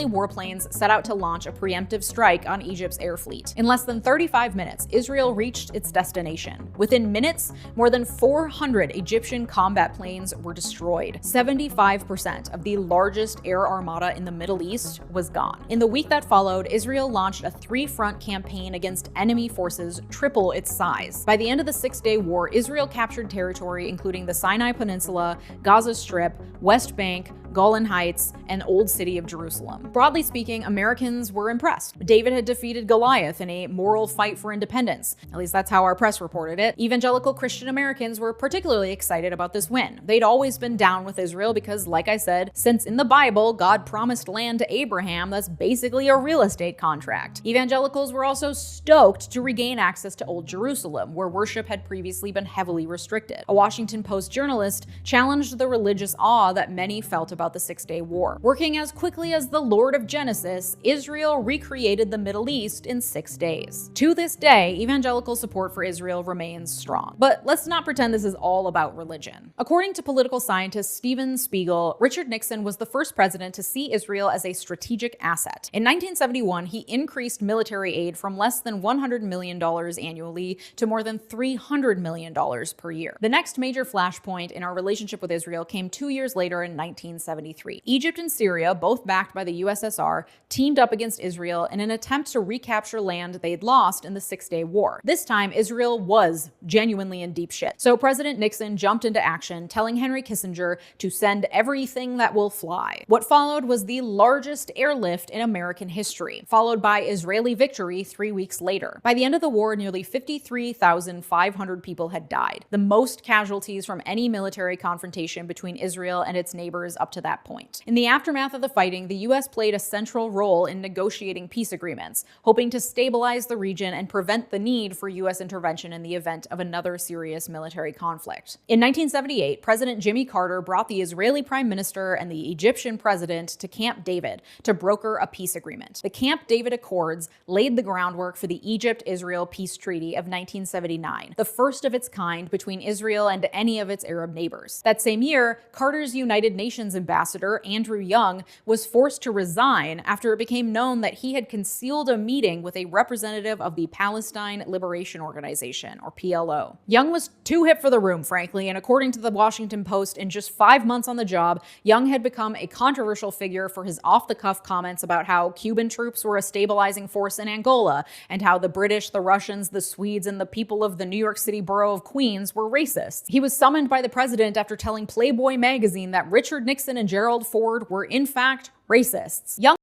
warplanes set out to launch a preemptive strike on Egypt's air fleet. In less than 35 minutes, Israel reached its destination. Within minutes, more than 400 Egyptian combat planes were destroyed. 75% of the largest air armada in the Middle East was gone. In the week that followed, Israel launched a three-front campaign against enemy forces triple its size. By the end of the Six-Day War, Israel captured territory including the Sinai Peninsula, Gaza Strip, West Bank, Golan Heights, and Old City of Jerusalem. Broadly speaking, Americans were impressed. David had defeated Goliath in a moral fight for independence. At least that's how our press reported it. Evangelical Christian Americans were particularly excited about this win. They'd always been down with Israel because, like I said, since in the Bible, God promised land to Abraham, that's basically a real estate contract. Evangelicals were also stoked to regain access to Old Jerusalem, where worship had previously been heavily restricted. A Washington Post journalist challenged the religious awe that many felt about the Six-Day War. Working as quickly as the Lord of Genesis, Israel recreated the Middle East in 6 days. To this day, evangelical support for Israel remains strong. But let's not pretend this is all about religion. According to political scientist Steven Spiegel, Richard Nixon was the first president to see Israel as a strategic asset. In 1971, he increased military aid from less than $100 million annually to more than $300 million per year. The next major flashpoint in our relationship with Israel came 2 years later in 1973. Egypt and Syria, both backed by the USSR, teamed up against Israel in an attempt to recapture land they'd lost in the Six-Day War. This time, Israel was genuinely in deep shit. So President Nixon jumped into action, telling Henry Kissinger to send everything that will fly. What followed was the largest airlift in American history, followed by Israeli victory 3 weeks later. By the end of the war, nearly 53,500 people had died, the most casualties from any military confrontation between Israel and its neighbors up to that point. In the aftermath of the fighting, the US played a central role in negotiating peace agreements, hoping to stabilize the region and prevent the need for US intervention in the event of another serious military conflict. In 1978, President Jimmy Carter brought the Israeli Prime Minister and the Egyptian President to Camp David to broker a peace agreement. The Camp David Accords laid the groundwork for the Egypt-Israel Peace Treaty of 1979, the first of its kind between Israel and any of its Arab neighbors. That same year, Carter's United Nations ambassador, Andrew Young, was forced to resign after it became known that he had concealed a meeting with a representative of the Palestine Liberation Organization, or PLO. Young was too hip for the room, frankly, and according to the Washington Post, in just 5 months on the job, Young had become a controversial figure for his off-the-cuff comments about how Cuban troops were a stabilizing force in Angola, and how the British, the Russians, the Swedes, and the people of the New York City borough of Queens were racist. He was summoned by the president after telling Playboy magazine that Richard Nixon and Gerald Ford were in fact racists. Young